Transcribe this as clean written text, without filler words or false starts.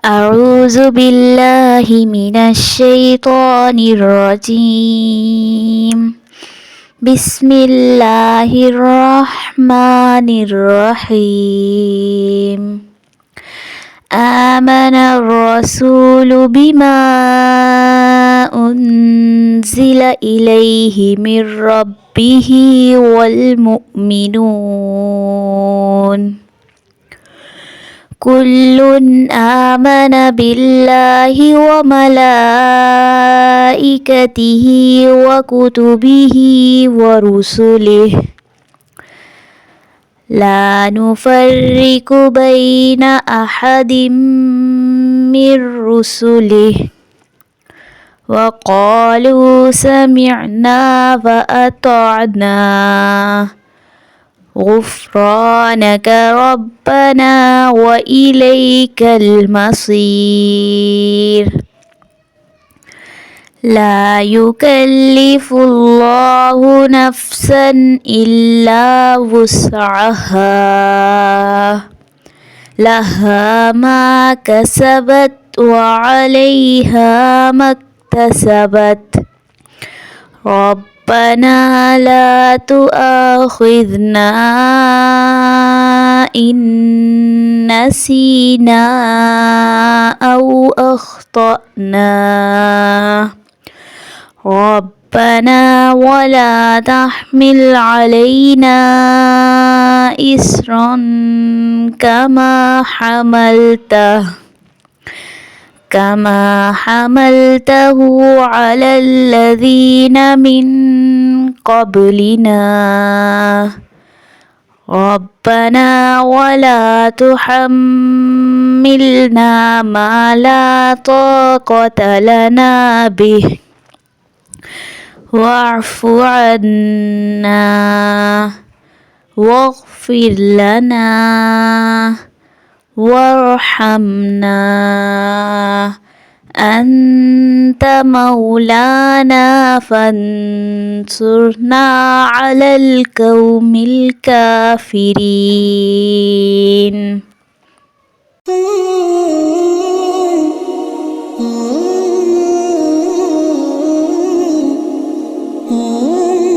أعوذ بالله من الشيطان الرجيم. بسم الله الرحمن الرحيم. آمن الرسول بما أنزل إليه من ربه والمؤمنون كل آمن بالله وملائكته وكتبه ورسله لا نفرق بين أحد من رسله وقالوا سمعنا وأطعنا غفرانك ربنا وإليك المصير. لا يكلف الله نفسا إلا وسعها لها ما كسبت وعليها ما اكتسبت. ربنا لا تؤاخذنا إن نسينا أو أخطأنا. ربنا ولا تحمل علينا إصرا كما حملته على الذين من قبلنا. ربنا ولا تحملنا ما لا طاقة لنا به واعف عنا واغفر لنا وارحمنا أنت مولانا فانصرنا على القوم الكافرين.